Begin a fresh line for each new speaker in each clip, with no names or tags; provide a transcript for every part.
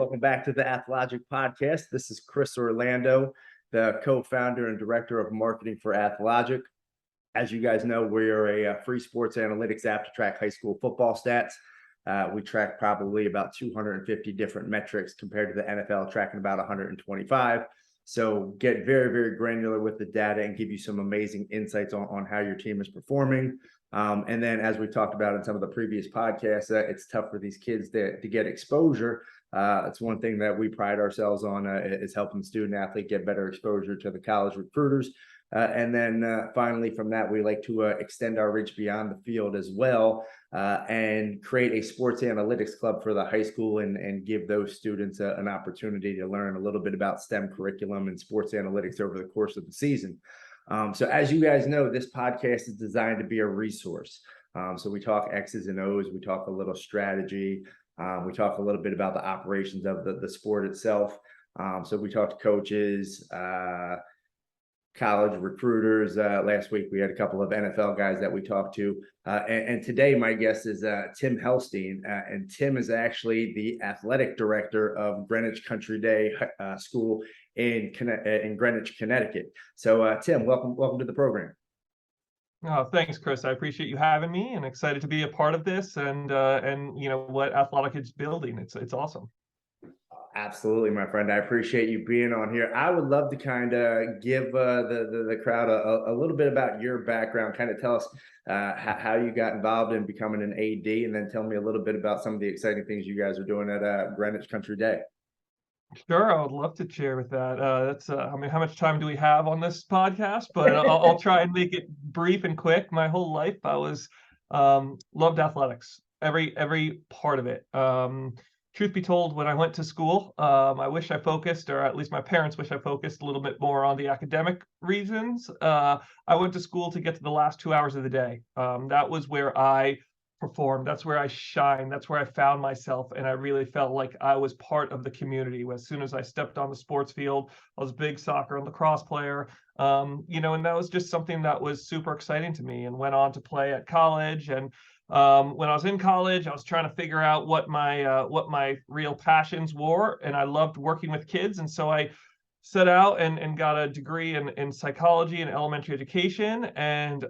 welcome back to the Athlogic podcast. This is Chris Orlando, the co-founder and director of marketing for Athlogic. As you guys know, we are a free sports analytics app to track high school football stats. We track probably about 250 different metrics compared to the NFL tracking about 125. So get very, very granular with the data and give you some amazing insights on how your team is performing. And then, as we talked about in some of the previous podcasts, it's tough for these kids to get exposure. It's one thing that we pride ourselves on is helping the student athlete get better exposure to the college recruiters. And then finally, from that, we like to extend our reach beyond the field as well and create a sports analytics club for the high school and give those students an opportunity to learn a little bit about STEM curriculum and sports analytics over the course of the season. So as you guys know, this podcast is designed to be a resource. So we talk X's and O's, we talk a little strategy, we talk a little bit about the operations of the sport itself. So we talk to coaches, college recruiters. Last week, we had a couple of NFL guys that we talked to. And today, my guest is Tim Helstein. And Tim is actually the athletic director of Greenwich Country Day School in Greenwich, Connecticut. So, Tim, welcome to the program.
Oh, thanks, Chris. I appreciate you having me and excited to be a part of this and you know what Athlogic is building. It's awesome.
Absolutely, my friend. I appreciate you being on here. I would love to kind of give the crowd a little bit about your background, kind of tell us how you got involved in becoming an AD, and then tell me a little bit about some of the exciting things you guys are doing at Greenwich Country Day.
Sure, I would love to share with that. That's I mean, how much time do we have on this podcast? But I'll try and make it brief and quick. My whole life, I was loved athletics, every part of it. Truth be told, when I went to school, I wish I focused, or at least my parents wish I focused a little bit more on the academic reasons. I went to school to get to the last 2 hours of the day. That was where I performed. That's where I shined. That's where I found myself. And I really felt like I was part of the community. As soon as I stepped on the sports field, I was a big soccer and lacrosse player. You know, and that was just something that was super exciting to me, and went on to play at college. And when I was in college, I was trying to figure out what my real passions were, and I loved working with kids. And so I set out and got a degree in psychology and elementary education, and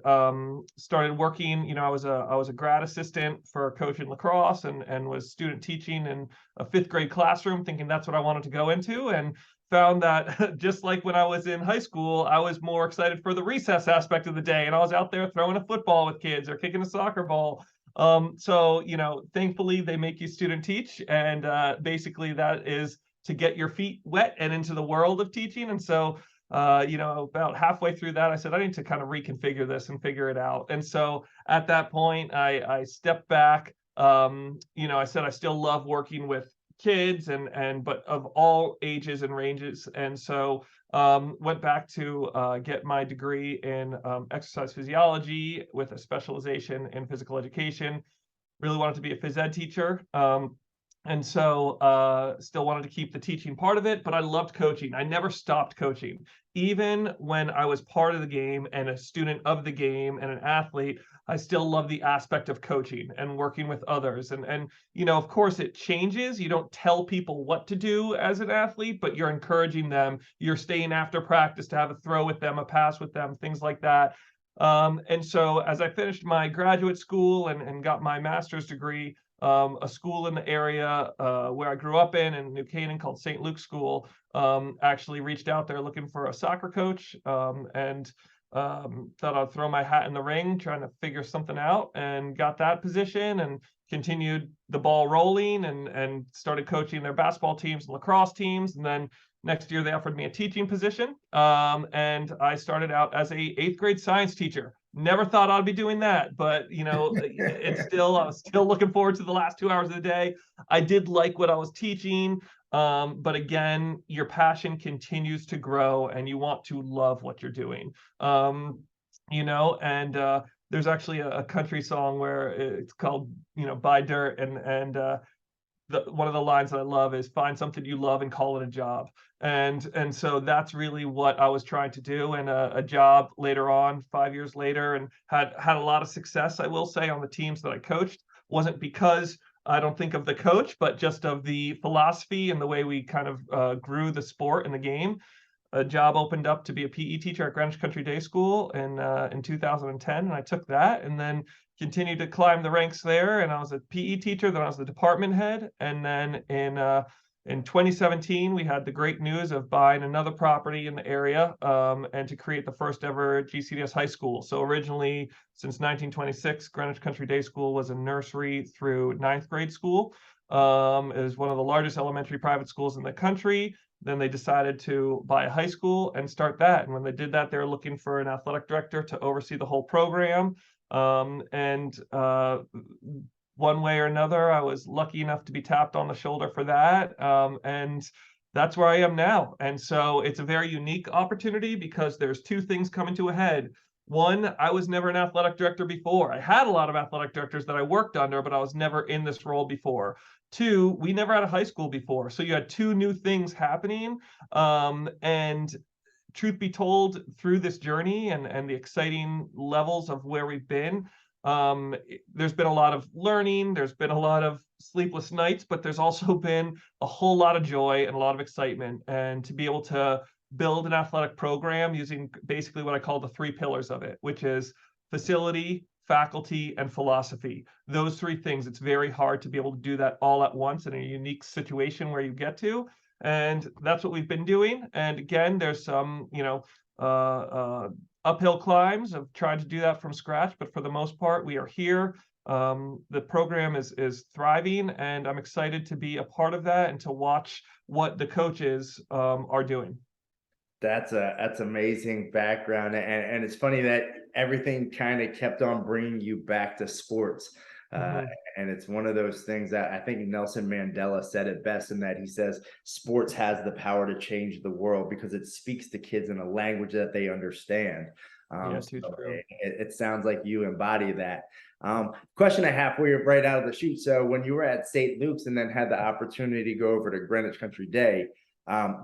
started working. You know, I was a grad assistant for a coach in lacrosse, and was student teaching in a 5th grade classroom, thinking that's what I wanted to go into, and found that just like when I was in high school, I was more excited for the recess aspect of the day, and I was out there throwing a football with kids or kicking a soccer ball. So, you know, thankfully they make you student teach, and basically that is to get your feet wet and into the world of teaching. And so, you know, about halfway through that, I said, I need to kind of reconfigure this and figure it out. And so at that point, I stepped back. You know, I said, I still love working with kids but of all ages and ranges. And so went back to get my degree in exercise physiology with a specialization in physical education. Really wanted to be a phys ed teacher. And so still wanted to keep the teaching part of it, but I loved coaching. I never stopped coaching. Even when I was part of the game and a student of the game and an athlete, I still love the aspect of coaching and working with others. And you know, of course it changes. You don't tell people what to do as an athlete, but you're encouraging them. You're staying after practice to have a throw with them, a pass with them, things like that. And so as I finished my graduate school and got my master's degree, a school in the area where I grew up in New Canaan called St. Luke's School actually reached out there looking for a soccer coach, and thought I'd throw my hat in the ring trying to figure something out, and got that position and continued the ball rolling and started coaching their basketball teams and lacrosse teams. And then next year they offered me a teaching position, and I started out as a 8th grade science teacher. Never thought I'd be doing that, but you know, I was still looking forward to the last 2 hours of the day. I did like what I was teaching, but again, your passion continues to grow, and you want to love what you're doing. You know, and there's actually a country song where it's called, you know, "Buy Dirt," and one of the lines that I love is "Find something you love and call it a job." And so that's really what I was trying to do, and a job later on, 5 years later, and had a lot of success, I will say, on the teams that I coached. Wasn't because I don't think of the coach, but just of the philosophy and the way we kind of grew the sport and the game. A job opened up to be a PE teacher at Greenwich Country Day School in 2010, and I took that, and then continued to climb the ranks there. And I was a PE teacher, then I was the department head, and then in 2017 we had the great news of buying another property in the area, and to create the first ever GCDS high school. So originally, since 1926, Greenwich Country Day School was a nursery through ninth grade school. It is one of the largest elementary private schools in the country. Then they decided to buy a high school and start that. And when they did that, they were looking for an athletic director to oversee the whole program. One way or another, I was lucky enough to be tapped on the shoulder for that. And that's where I am now. And so it's a very unique opportunity because there's two things coming to a head. One, I was never an athletic director before. I had a lot of athletic directors that I worked under, but I was never in this role before. Two, we never had a high school before. So you had two new things happening. And truth be told, through this journey and the exciting levels of where we've been, there's been a lot of learning, there's been a lot of sleepless nights, but there's also been a whole lot of joy and a lot of excitement. And to be able to build an athletic program using basically what I call the three pillars of it, which is facility, faculty, and philosophy. Those three things, it's very hard to be able to do that all at once in a unique situation where you get to. And that's what we've been doing. And again, there's some, uphill climbs of trying to do that from scratch, but for the most part, we are here. The program is thriving, and I'm excited to be a part of that and to watch what the coaches are doing.
That's amazing background, and it's funny that everything kind of kept on bringing you back to sports.
Mhm.
And it's one of those things that I think Nelson Mandela said it best, in that he says sports has the power to change the world because it speaks to kids in a language that they understand.
Yeah, too
So
true.
it sounds like you embody that. Question I have for you right out of the chute. So when you were at St. Luke's and then had the opportunity to go over to Greenwich Country Day,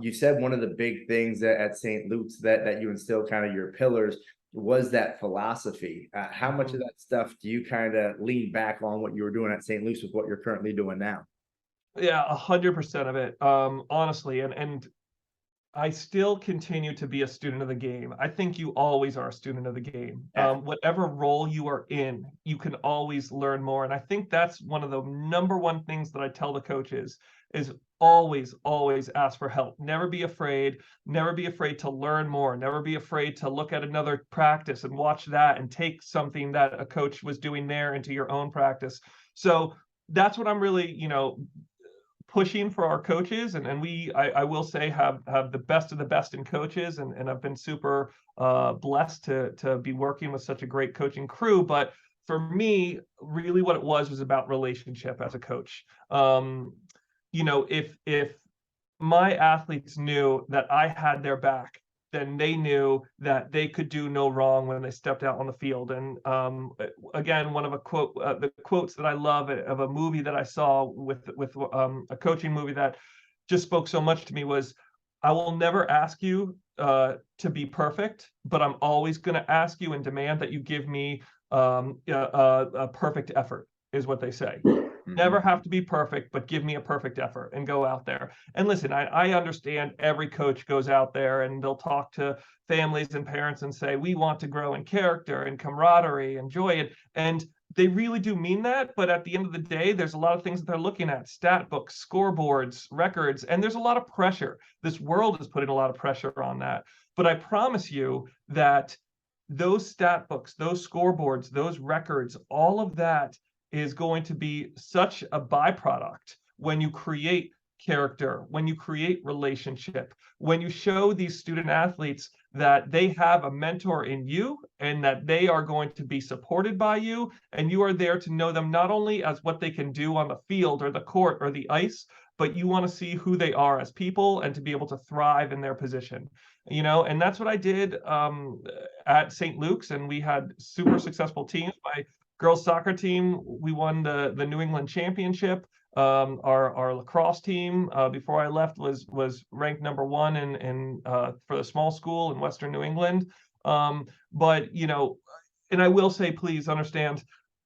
you said one of the big things at St. Luke's that you instilled, kind of your pillars, was that philosophy. How much of
Mhm.
that stuff do you kind of lean back on what you were doing at St. Luke's with what you're currently doing now?
Yeah, 100% of it, honestly, and I still continue to be a student of the game. I think you always are a student of the game. Whatever role you are in, you can always learn more. And I think that's one of the number one things that I tell the coaches is always, always ask for help. Never be afraid. Never be afraid to learn more. Never be afraid to look at another practice and watch that and take something that a coach was doing there into your own practice. So that's what I'm really, pushing for our coaches, and I will say have the best of the best in coaches, and I've been super blessed to be working with such a great coaching crew. But for me, really what it was about relationship as a coach. If my athletes knew that I had their back, then they knew that they could do no wrong when they stepped out on the field. And again, one of the quotes that I love of a movie that I saw with a coaching movie that just spoke so much to me was, "I will never ask you to be perfect, but I'm always going to ask you and demand that you give me a perfect effort," is what they say.
Mhm.
Never have to be perfect, but give me a perfect effort and go out there. And listen, I understand every coach goes out there and they'll talk to families and parents and say, we want to grow in character and camaraderie and joy. And they really do mean that. But at the end of the day, there's a lot of things that they're looking at: stat books, scoreboards, records, and there's a lot of pressure. This world is putting a lot of pressure on that. But I promise you that those stat books, those scoreboards, those records, all of that is going to be such a byproduct when you create character, when you create relationship, when you show these student athletes that they have a mentor in you and that they are going to be supported by you, and you are there to know them not only as what they can do on the field or the court or the ice, but you want to see who they are as people and to be able to thrive in their position. And that's what I did at St. Luke's, and we had super successful teams. My girls soccer team, we won the New England championship. Our lacrosse team, before I left, was ranked number one in for the small school in Western New England. But and I will say, please understand,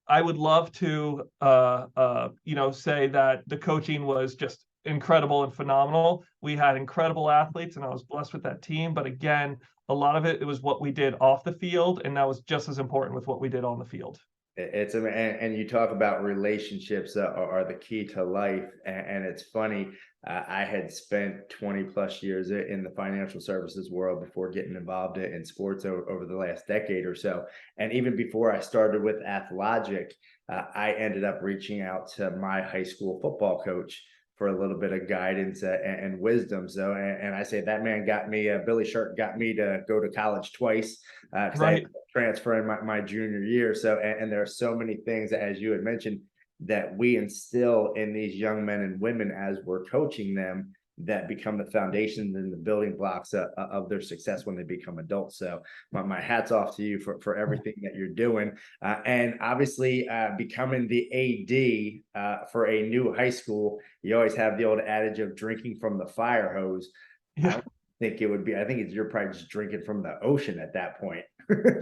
I would love to, say that the coaching was just incredible and phenomenal. We had incredible athletes, and I was blessed with that team. But again, a lot of it was what we did off the field, and that was just as important with what we did on the field.
And you talk about relationships are the key to life, and it's funny. I had spent 20 plus years in the financial services world before getting involved in sports over the last decade or so. And even before I started with Athlogic, I ended up reaching out to my high school football coach for a little bit of guidance and wisdom. So, and I say that man got me, Billy Shark got me to go to college twice because I had
Right.
to transfer in my junior year. So, and there are so many things, as you had mentioned, that we instill in these young men and women as we're coaching them that become the foundations and the building blocks of their success when they become adults. So my hat's off to you for everything that you're doing. And obviously becoming the AD for a new high school, you always have the old adage of drinking from the fire hose. I
Yeah.
don't think it would be, I think you're probably just drinking from the ocean at that point.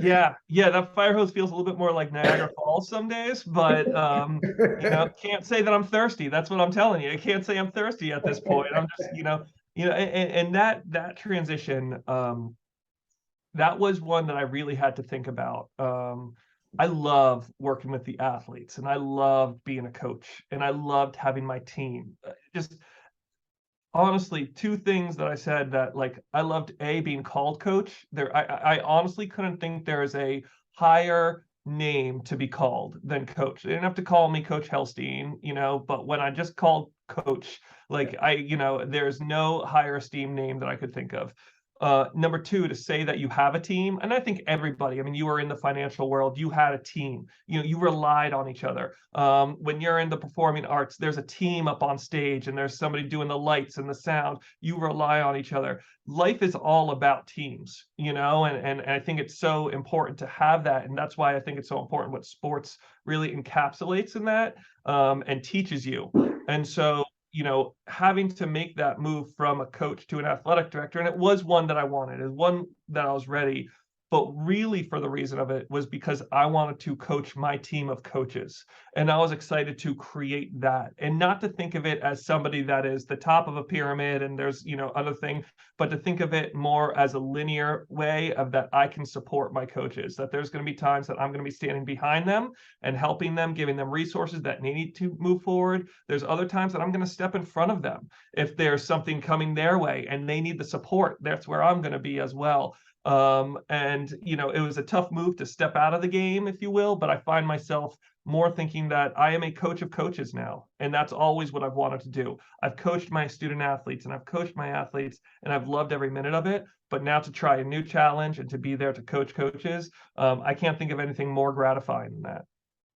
Yeah, yeah, that fire hose feels a little bit more like Niagara Falls some days, but, can't say that I'm thirsty. That's what I'm telling you. I can't say I'm thirsty at this point. I'm just, and that transition, that was one that I really had to think about. I love working with the athletes, and I loved being a coach, and I loved having my team. Just honestly, 2 things that I said that, like, I loved, A, being called coach. I honestly couldn't think there is a higher name to be called than coach. They didn't have to call me Coach Helstein, but when I just called coach, like, there's no higher esteemed name that I could think of. Number 2, to say that you have a team, and I think everybody, I mean, you were in the financial world, you had a team. You relied on each other. When you're in the performing arts, there's a team up on stage and there's somebody doing the lights and the sound. You rely on each other. Life is all about teams, and I think it's so important to have that. And that's why I think it's so important what sports really encapsulates in that, and teaches you. And so, having to make that move from a coach to an athletic director, and it was one that I wanted, it was one that I was ready, but really for the reason of it was because I wanted to coach my team of coaches. And I was excited to create that, and not to think of it as somebody that is the top of a pyramid and there's, other thing, but to think of it more as a linear way of that I can support my coaches, that there's going to be times that I'm going to be standing behind them and helping them, giving them resources that they need to move forward. There's other times that I'm going to step in front of them if there's something coming their way and they need the support. That's where I'm going to be as well. And it was a tough move to step out of the game, if you will, but I find myself more thinking that I am a coach of coaches now, and that's always what I've wanted to do. I've coached my student athletes and I've coached my athletes and I've loved every minute of it, but now to try a new challenge and to be there to coach coaches, I can't think of anything more gratifying than that.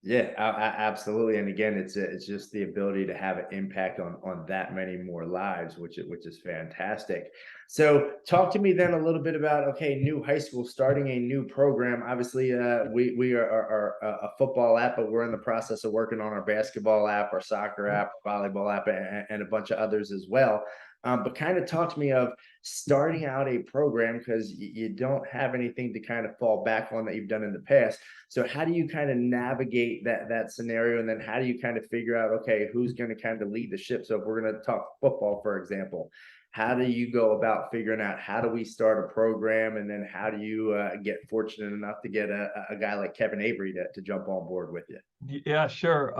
Yeah, absolutely. And again, it's just the ability to have an impact on that many more lives, which is fantastic. So, talk to me then a little bit about, okay, new high school, starting a new program. Obviously, we are a football app, but we're in the process of working on our basketball app, our soccer app, volleyball app, and a bunch of others as well. But kind of talk to me of starting out a program because you don't have anything to kind of fall back on that you've done in the past. So how do you kind of navigate that scenario? And then how do you kind of figure out, okay, who's going to kind of lead the ship? So if we're going to talk football, for example, how do you go about figuring out how do we start a program? And then how do you get fortunate enough to get a guy like Kevin Avery to jump on board with you?
Yeah, sure.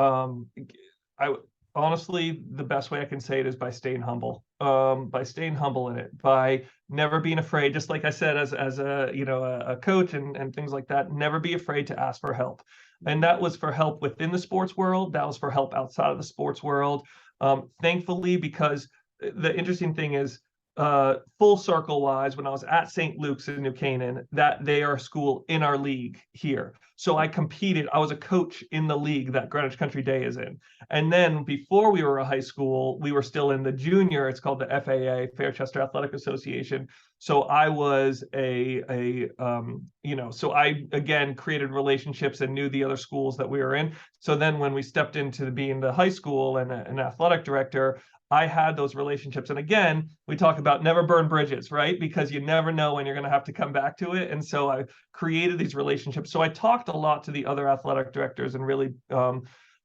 I honestly, the best way I can say it is by staying humble. By staying humble in it, by never being afraid. Just like I said, as a a coach and things like that, never be afraid to ask for help. And that was for help within the sports world. That was for help outside of the sports world. Thankfully, because the interesting thing is, full circle wise, when I was at St. Luke's in New Canaan, that they are a school in our league here. So I competed. I was a coach in the league that Greenwich Country Day is in. And then before we were a high school, we were still in the junior. It's called the FAA, Fairchester Athletic Association. So I was so I again created relationships and knew the other schools that we were in. So then when we stepped into being the high school and an athletic director, I had those relationships. And again, we talk about never burn bridges, right? Because you never know when you're going to have to come back to it. And so I created these relationships. So I talked a lot to the other athletic directors and really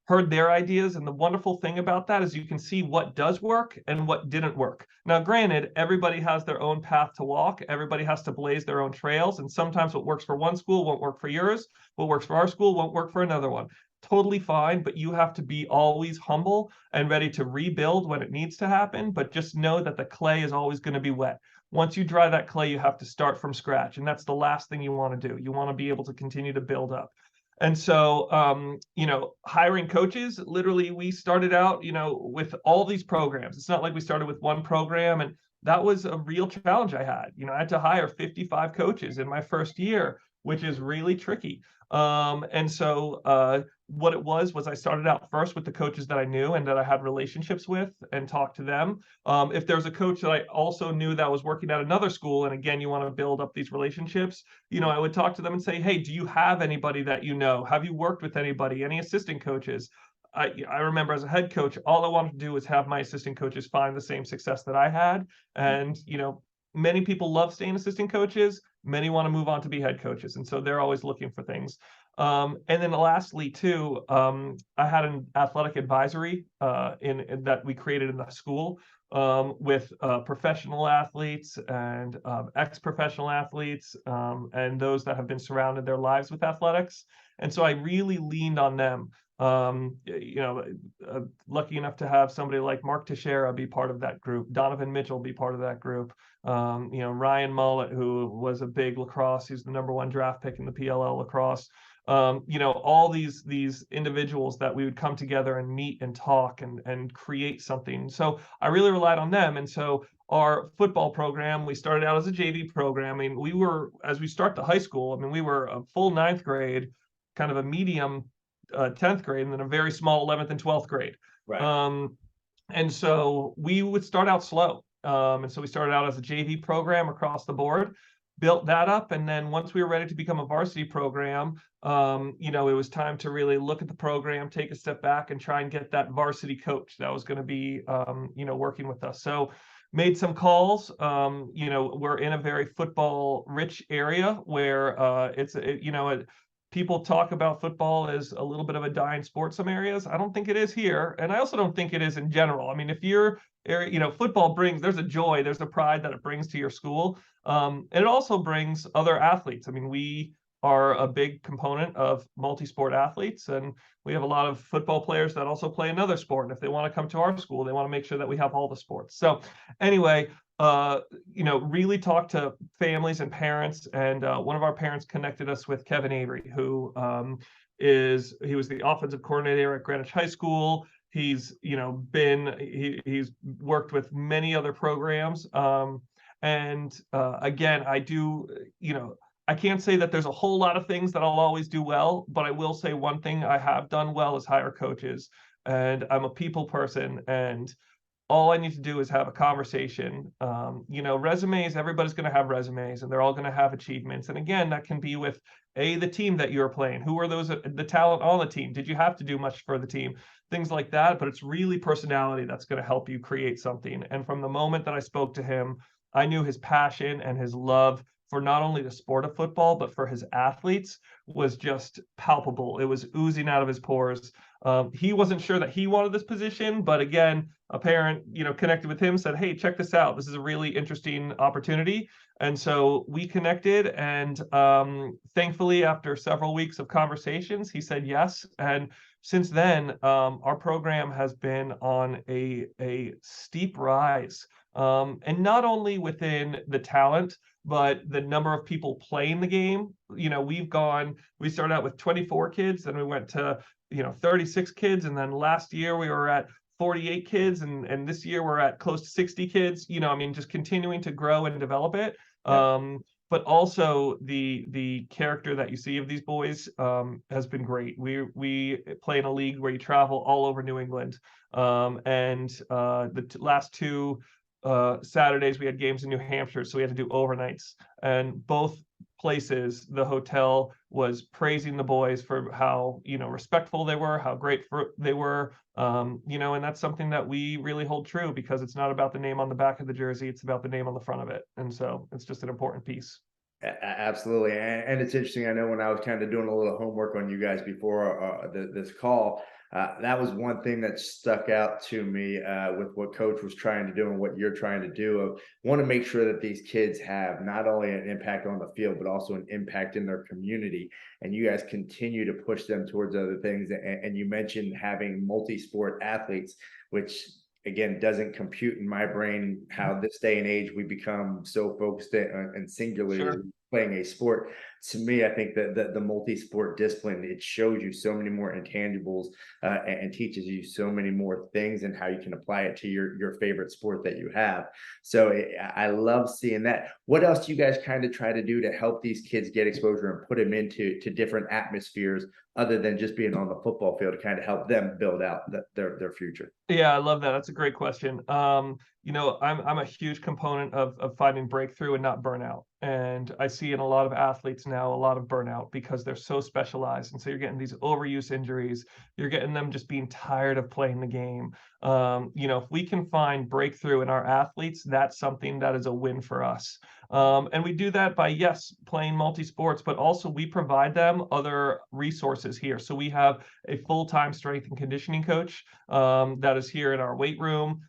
heard their ideas. And the wonderful thing about that is you can see what does work and what didn't work. Now, granted, everybody has their own path to walk. Everybody has to blaze their own trails. And sometimes what works for one school won't work for yours. What works for our school won't work for another one. Totally fine, but you have to be always humble and ready to rebuild when it needs to happen. But just know that the clay is always going to be wet. Once you dry that clay, you have to start from scratch. And that's the last thing you want to do. You want to be able to continue to build up. And so, hiring coaches, literally, we started out, with all these programs. It's not like we started with one program. And that was a real challenge I had. I had to hire 55 coaches in my first year, which is really tricky. And so what it was I started out first with the coaches that I knew and that I had relationships with and talked to them. If there's a coach that I also knew that was working at another school, and again, you want to build up these relationships, I would talk to them and say, hey, do you have anybody that you know? Have you worked with anybody, any assistant coaches? I remember as a head coach, all I wanted to do was have my assistant coaches find the same success that I had. And, many people love staying assistant coaches. Many want to move on to be head coaches. And so they're always looking for things. And then lastly, too, I had an athletic advisory in that we created in the school with professional athletes and ex-professional athletes and those that have been surrounded their lives with athletics. And so I really leaned on them. Lucky enough to have somebody like Mark Teixeira be part of that group, Donovan Mitchell be part of that group, Ryan Mullett, who was a big lacrosse, he's the #1 draft pick in the PLL lacrosse. All these individuals that we would come together and meet and talk and create something. So I really relied on them. And so our football program, we started out as a JV program. I mean, as we start the high school, we were a full 9th grade, kind of a medium 10th grade, and then a very small 11th and 12th grade.
Right.
And so we would start out slow. And so we started out as a JV program across the board, built that up. And then once we were ready to become a varsity program, it was time to really look at the program, take a step back and try and get that varsity coach that was going to be, working with us. So made some calls. We're in a very football rich area where people talk about football as a little bit of a dying sport some areas. I don't think it is here. And I also don't think it is in general. If you're, football there's a joy, there's a pride that it brings to your school. And it also brings other athletes. We are a big component of multi-sport athletes, and we have a lot of football players that also play another sport. And if they want to come to our school, they want to make sure that we have all the sports. So anyway, really talk to families and parents. And one of our parents connected us with Kevin Avery, who he was the offensive coordinator at Greenwich High School. He's he's worked with many other programs. Again, I can't say that there's a whole lot of things that I'll always do well, but I will say one thing I have done well is hire coaches. And I'm a people person, and all I need to do is have a conversation. Resumes, everybody's going to have resumes and they're all going to have achievements. And again, that can be with the team that you're playing. Who are the talent on the team? Did you have to do much for the team? Things like that. But it's really personality that's going to help you create something. And from the moment that I spoke to him, I knew his passion and his love for not only the sport of football, but for his athletes was just palpable. It was oozing out of his pores. He wasn't sure that he wanted this position, but again, a parent, connected with him, said, hey, check this out. This is a really interesting opportunity. And so we connected, and thankfully, after several weeks of conversations, he said yes. And since then, our program has been on a steep rise. And not only within the talent, but the number of people playing the game. We started out with 24 kids, and we went to 36 kids, and then last year we were at 48 kids, and this year we're at close to 60 kids. Just continuing to grow and develop it. Yeah. But also the character that you see of these boys has been great. We play in a league where you travel all over New England, and the last 2 Saturdays we had games in New Hampshire, so we had to do overnights, and both places, the hotel was praising the boys for how, respectful they were, how they were, and that's something that we really hold true, because it's not about the name on the back of the jersey, it's about the name on the front of it. And so it's just an important piece.
Absolutely, and it's interesting. I know when I was kind of doing a little homework on you guys before this call, that was one thing that stuck out to me with what Coach was trying to do and what you're trying to do. Of want to make sure that these kids have not only an impact on the field, but also an impact in their community. And you guys continue to push them towards other things. And you mentioned having multi-sport athletes, which again doesn't compute in my brain how this day and age we become so focused and singularly
Sure.
playing a sport. To me, I think that the multi-sport discipline, it shows you so many more intangibles and teaches you so many more things and how you can apply it to your favorite sport that you have. So I love seeing that. What else do you guys kind of try to do to help these kids get exposure and put them into different atmospheres other than just being on the football field to kind of help them build out their future?
Yeah, I love that. That's a great question. I'm a huge component of finding breakthrough and not burnout. And I see in a lot of athletes now a lot of burnout because they're so specialized. And so you're getting these overuse injuries. You're getting them just being tired of playing the game. If we can find breakthrough in our athletes, that's something that is a win for us. And we do that by, yes, playing multi-sports, but also we provide them other resources here. So we have a full-time strength and conditioning coach that is here in our weight room.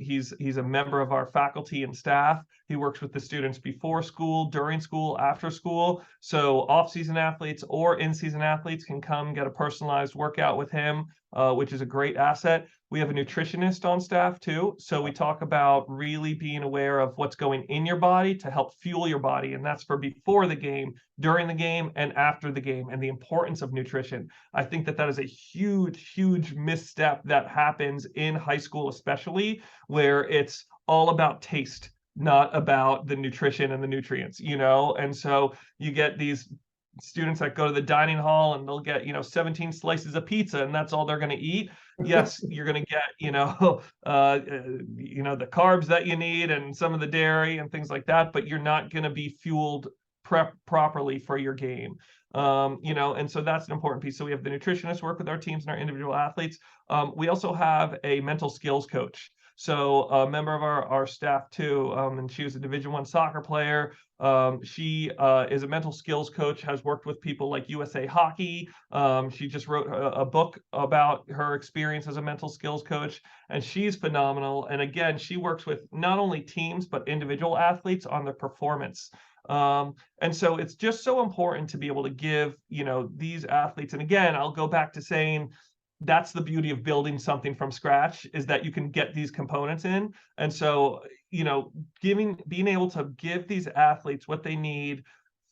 He's a member of our faculty and staff. He works with the students before school, during school, after school. So off-season athletes or in-season athletes can come get a personalized workout with him, which is a great asset. We have a nutritionist on staff too. So we talk about really being aware of what's going in your body to help fuel your body. And that's for before the game, during the game, and after the game, and the importance of nutrition. I think that is a huge, huge misstep that happens in high school, especially where it's all about taste, not about the nutrition and the nutrients, And so you get these students that go to the dining hall and they'll get 17 slices of pizza and that's all they're going to eat. Yes, you're going to get the carbs that you need and some of the dairy and things like that, but you're not going to be fueled properly for your game. And so that's an important piece. So we have the nutritionists work with our teams and our individual athletes. We also have a mental skills coach. So a member of our staff too, and she was a Division I soccer player. She is a mental skills coach, has worked with people like USA Hockey. She just wrote a book about her experience as a mental skills coach, and she's phenomenal. And again, she works with not only teams, but individual athletes on their performance. And so it's just so important to be able to give, these athletes, and again, I'll go back to saying, that's the beauty of building something from scratch, is that you can get these components in. And so, being able to give these athletes what they need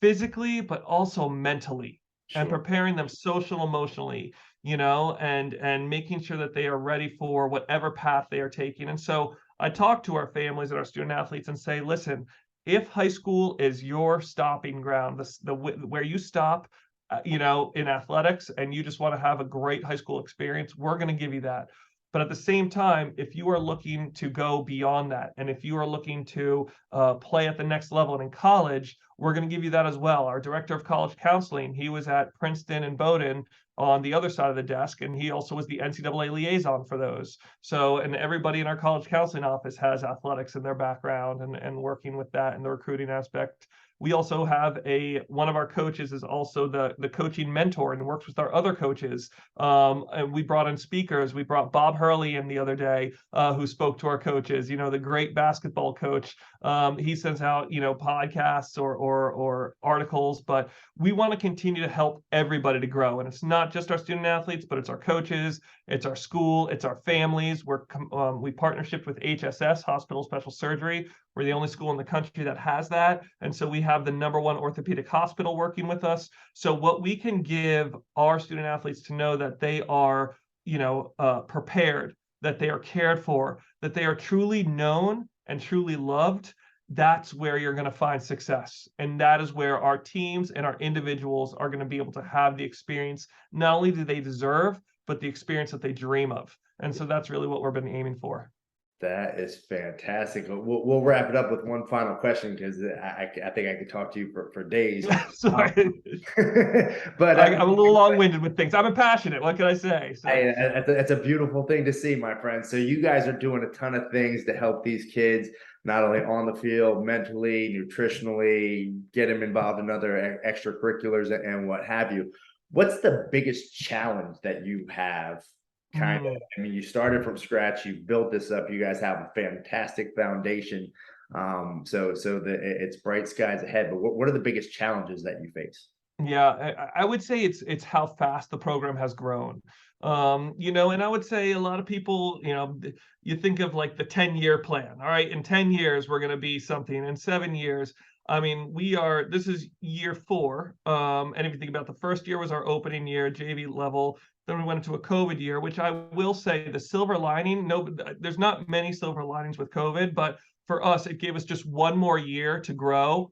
physically, but also mentally, and
Sure.
preparing them social, emotionally, and making sure that they are ready for whatever path they are taking. And so I talk to our families and our student athletes and say, listen, if high school is your stopping ground, where you stop, in athletics, and you just want to have a great high school experience, we're going to give you that. But at the same time, if you are looking to go beyond that, and if you are looking to play at the next level and in college, we're going to give you that as well. Our director of college counseling, he was at Princeton and Bowdoin on the other side of the desk, and he also was the NCAA liaison for those. So, and everybody in our college counseling office has athletics in their background and working with that in the recruiting aspect. We also have one of our coaches is also the coaching mentor and works with our other coaches. And we brought in speakers. We brought Bob Hurley in the other day, who spoke to our coaches, the great basketball coach. He sends out, podcasts or articles, but we want to continue to help everybody to grow. And it's not just our student athletes, but it's our coaches, it's our school, it's our families. We partnership with HSS, Hospital Special Surgery. We're the only school in the country that has that. And so we have the #1 orthopedic hospital working with us. So what we can give our student athletes to know that they are, prepared, that they are cared for, that they are truly known and truly loved, that's where you're going to find success. And that is where our teams and our individuals are going to be able to have the experience, not only do they deserve, but the experience that they dream of. And so that's really what we've been aiming for.
That is fantastic. We'll wrap it up with one final question because I think I could talk to you for days. Um,
Sorry.
but
I'm a little long-winded with things. I'm passionate. What can I say? So
it's a beautiful thing to see, my friend. So you guys are doing a ton of things to help these kids, not only on the field, mentally, nutritionally, get them involved in other extracurriculars and what have you. What's the biggest challenge that you have? Kind of,
mm,
I mean, you started from scratch, you built this up, you guys have a fantastic foundation. It's bright skies ahead. But what are the biggest challenges that you face?
yeah, I would say it's how fast the program has grown. And I would say a lot of people, you think of like the 10-year plan. All right, in 10 years we're going to be something. In 7 years, I mean, this is year 4. And if you think about the first year was our opening year, JV level. Then we went into a COVID year, which I will say the silver lining. No, there's not many silver linings with COVID, but for us, it gave us just one more year to grow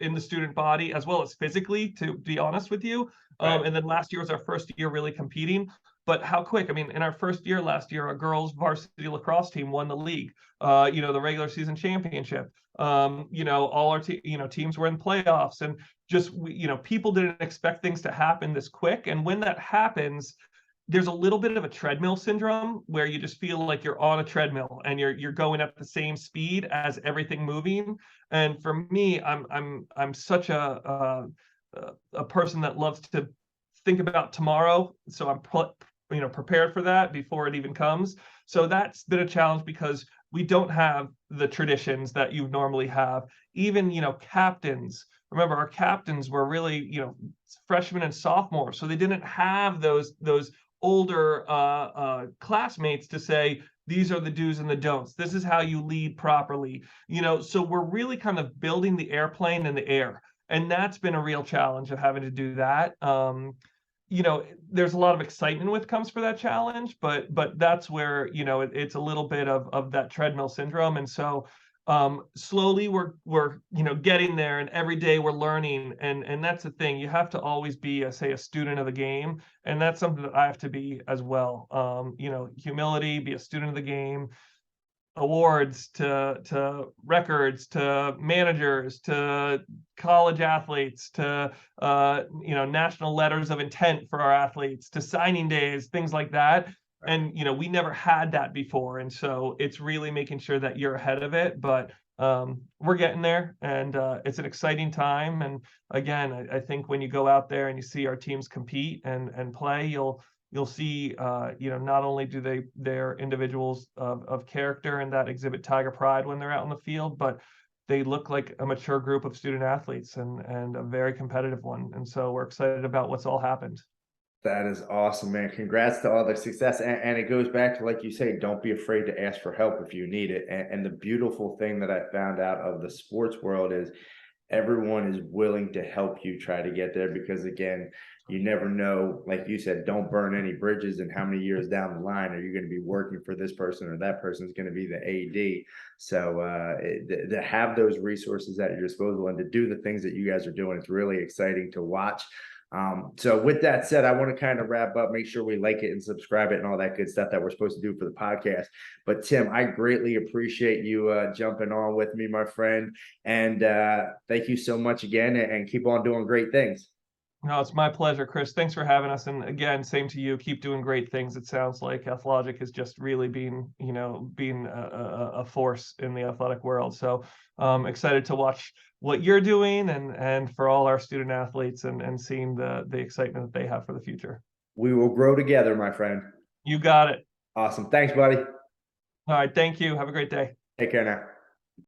in the student body as well as physically, to be honest with you.
Right.
And then last year was our first year really competing. But how quick? I mean, in our first year last year, our girls varsity lacrosse team won the league, the regular season championship. All our teams were in playoffs, and just people didn't expect things to happen this quick. And when that happens, there's a little bit of a treadmill syndrome where you just feel like you're on a treadmill and you're going at the same speed as everything moving. And for me, I'm such a person that loves to think about tomorrow, so I'm prepared for that before it even comes. So that's been a challenge because we don't have the traditions that you normally have. Even captains. Remember, our captains were really freshmen and sophomores, so they didn't have those older classmates to say, these are the do's and the don'ts. This is how you lead properly. So we're really kind of building the airplane in the air. And that's been a real challenge of having to do that. There's a lot of excitement with comes for that challenge, but that's where, it's a little bit of that treadmill syndrome. And so slowly we're getting there, and every day we're learning, and that's the thing. You have to always be a student of the game, and that's something that I have to be as well. Humility, be a student of the game. Awards to records to managers to college athletes to national letters of intent for our athletes to signing days, things like that. And we never had that before, and so it's really making sure that you're ahead of it. But we're getting there, and it's an exciting time. And again, I think when you go out there and you see our teams compete and play, you'll see not only do they're individuals of character and that exhibit tiger pride when they're out in the field, but they look like a mature group of student athletes and a very competitive one. And so we're excited about what's all happened.
That is awesome, man. Congrats to all the success. And it goes back to, like you say, don't be afraid to ask for help if you need it. And the beautiful thing that I found out of the sports world is everyone is willing to help you try to get there, because again, you never know, like you said, don't burn any bridges, and how many years down the line are you going to be working for this person, or that person is going to be the AD. So to have those resources at your disposal and to do the things that you guys are doing, it's really exciting to watch. So with that said, I want to kind of wrap up, make sure we like it and subscribe it and all that good stuff that we're supposed to do for the podcast. But Tim, I greatly appreciate you jumping on with me, my friend. And thank you so much again, and keep on doing great things.
No, it's my pleasure, Chris. Thanks for having us. And again, same to you. Keep doing great things. It sounds like Athlogic is just really being a force in the athletic world. So excited to watch what you're doing, and for all our student athletes, and seeing the excitement that they have for the future.
We will grow together, my friend.
You got it.
Awesome. Thanks, buddy.
All right. Thank you. Have a great day.
Take care now.